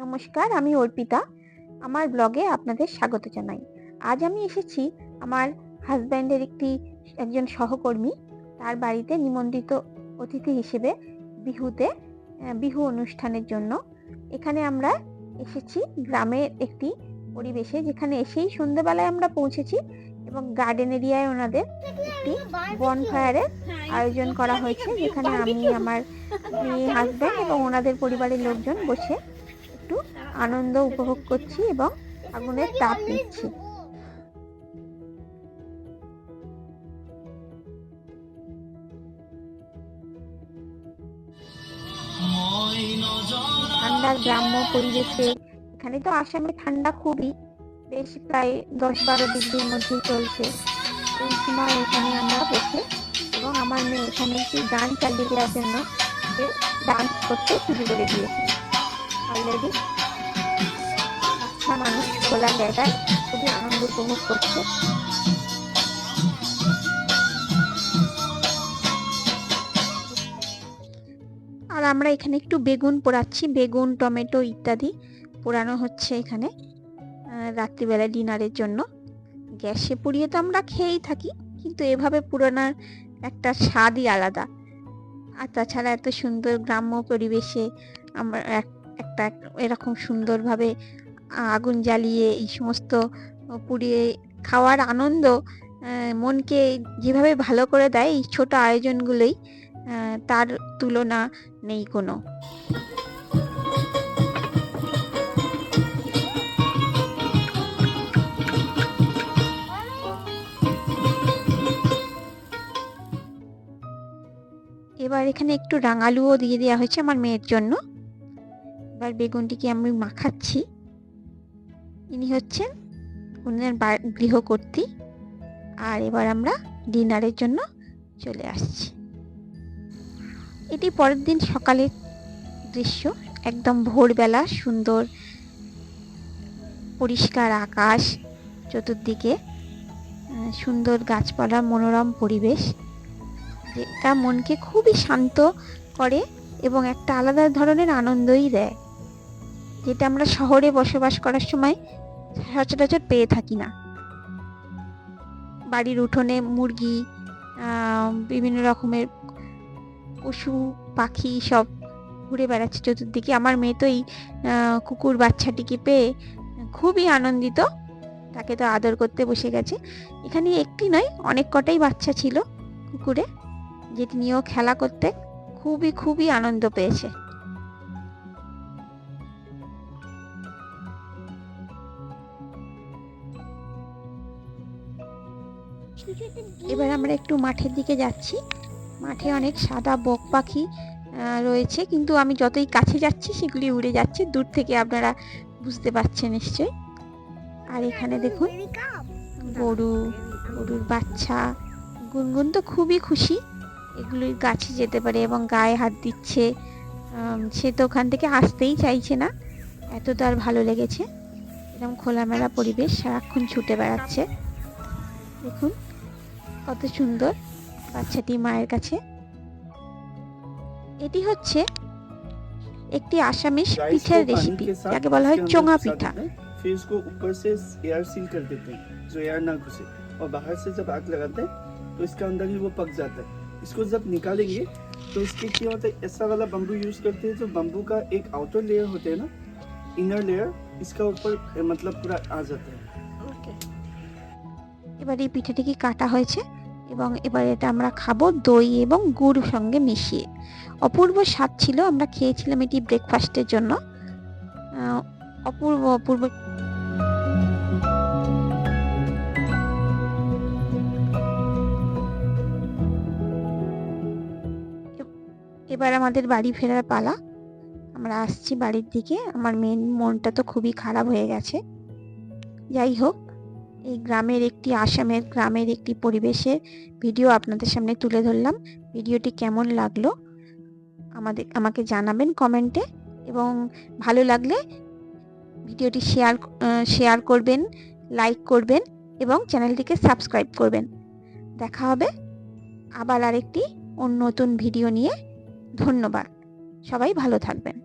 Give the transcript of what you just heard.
নমস্কার, আমি অর্পিতা। আমার ব্লগে আপনাদের স্বাগত জানাই। আজ আমি এসেছি আমার হাজব্যান্ডের একজন সহকর্মী, তার বাড়িতে নিমন্ত্রিত অতিথি হিসেবে বিহু অনুষ্ঠানের জন্য। এখানে আমরা এসেছি গ্রামের একটি পরিবেশে, যেখানে এসেই সন্ধ্যেবেলায় আমরা পৌঁছেছি এবং গার্ডেন এরিয়ায় ওনাদের একটি বনফায়ারের আয়োজন করা হয়েছে, যেখানে আমি, আমার মেয়ে, হাজব্যান্ড এবং ওনাদের পরিবারের লোকজন বসে একটু আনন্দ উপভোগ করছি এবং আগুনের তাপ নিচ্ছি। ঠান্ডার গ্রাম্য পরিবেশে, এখানে তো আসামে ঠান্ডা খুবই বেশি, প্রায় 10-12 ডিগ্রির মধ্যে চলছে। এই সময় এখানে আমরা বসে এবং আমার মেয়ে এখানে একটি গান চালিয়ে দেওয়ার জন্য ডান্স করতে শুরু করে দিয়েছে অলরেডি। মানুষ খোলা জায়গায় খুবই আনন্দ উপভোগ করছে। আর আমরা এখানে একটু বেগুন পোড়াচ্ছি, বেগুন, টমেটো ইত্যাদি পোড়ানো হচ্ছে এখানে রাত্রিবেলা ডিনারের জন্য। গ্যাসে পুড়িয়ে তো আমরা খেয়েই থাকি, কিন্তু এভাবে পুরানোর একটা স্বাদই আলাদা। আর তাছাড়া এত সুন্দর গ্রাম্য পরিবেশে আমরা একটা এরকম সুন্দরভাবে আগুন জ্বালিয়ে এই সমস্ত পুড়িয়ে খাওয়ার আনন্দ মনকে যেভাবে ভালো করে দেয়, এই ছোট আয়োজনগুলোই তার তুলনা নেই কোনো। এবার এখানে একটু রাঙালুও দিয়ে দেওয়া হয়েছে আমার মেয়ের জন্য। এবার বেগুনটিকে আমি মাখাচ্ছি। ইনি হচ্ছেন ওনার গৃহকর্ত্রী। আর এবার আমরা ডিনারের জন্য চলে আসছি। এটি পরের দিন সকালের দৃশ্য, একদম ভোরবেলা, সুন্দর পরিষ্কার আকাশ, চতুর্দিকে সুন্দর গাছপালা, মনোরম পরিবেশ, যেটা মনকে খুবই শান্ত করে এবং একটা আলাদা ধরনের আনন্দই দেয়, যেটা আমরা শহরে বসবাস করার সময় সচরাচর পেয়ে থাকি না। বাড়ির উঠোনে মুরগি, বিভিন্ন রকমের পশু পাখি সব ঘুরে বেড়াচ্ছে চতুর্দিকে। আমার মেয়ে তো এই কুকুর বাচ্চাটিকে পেয়ে খুবই আনন্দিত, তাকে তো আদর করতে বসে গেছে। এখানে একটি নয়, অনেক কটাই বাচ্চা ছিল কুকুরে, যেটি নিয়েও খেলা করতে খুবই আনন্দ পেয়েছে। এবার আমরা একটু মাঠের দিকে যাচ্ছি। মাঠে অনেক সাদা বক পাখি রয়েছে, কিন্তু আমি যতই কাছে যাচ্ছি সেগুলি উড়ে যাচ্ছে, দূর থেকে আপনারা বুঝতে পারছেন নিশ্চয়ই। আর এখানে দেখুন গরুর বাচ্চা গুনগুন তো খুবই খুশি, এগুলির গাছে যেতে পারে এবং গায়ে হাত দিচ্ছে। সে তো ওখান থেকে আসতেই চাইছে না, এত তার ভালো লেগেছে। এরকম খোলামেলা পরিবেশ, সারাক্ষণ ছুটে বেড়াচ্ছে। দেখুন কত সুন্দর বাচ্চাটি মায়ের কাছে। এটি হচ্ছে একটি আসামিস পিঠার রেসিপি, যাকে বলা হয় চোঙা পিঠা। फिर इसको ऊपर से एयर सील कर देते हैं, जो एयर ना घुसे, और बाहर से जब आग लगाते हैं तो इसका अंदर ही वो पक जाता है। इसको जब निकालेंगे तो इसके क्या होता है, ऐसा वाला बम्बू यूज करते हैं, जो बम्बू का एक आउटर लेयर होता है ना, इनर लेयर, इसका ऊपर मतलब पूरा आ जाता है। এবার এই পিঠাটিকে কাটা হয়েছে এবং এবার এটা আমরা খাবো দই এবং গুড় সঙ্গে মিশিয়ে। অপূর্ব স্বাদ ছিল, আমরা খেয়েছিলাম এটি ব্রেকফাস্টের জন্য। অপূর্ব এবার আমাদের বাড়ি ফেরার পালা। আমরা আসছি বাড়ির দিকে। আমার মেয়ের মনটা তো খুবই খারাপ হয়ে গেছে। যাই হোক, এই আসামের গ্রামের একটি পরিবেশের ভিডিও আপনাদের সামনে তুলে ধরলাম। ভিডিওটি কেমন লাগলো আমাকে জানাবেন কমেন্টে, এবং ভালো লাগলে ভিডিওটি শেয়ার করবেন, লাইক করবেন এবং চ্যানেলটিকে সাবস্ক্রাইব করবেন। দেখা হবে আবার আরেকটি নতুন ভিডিও নিয়ে। ধন্যবাদ, সবাই ভালো থাকবেন।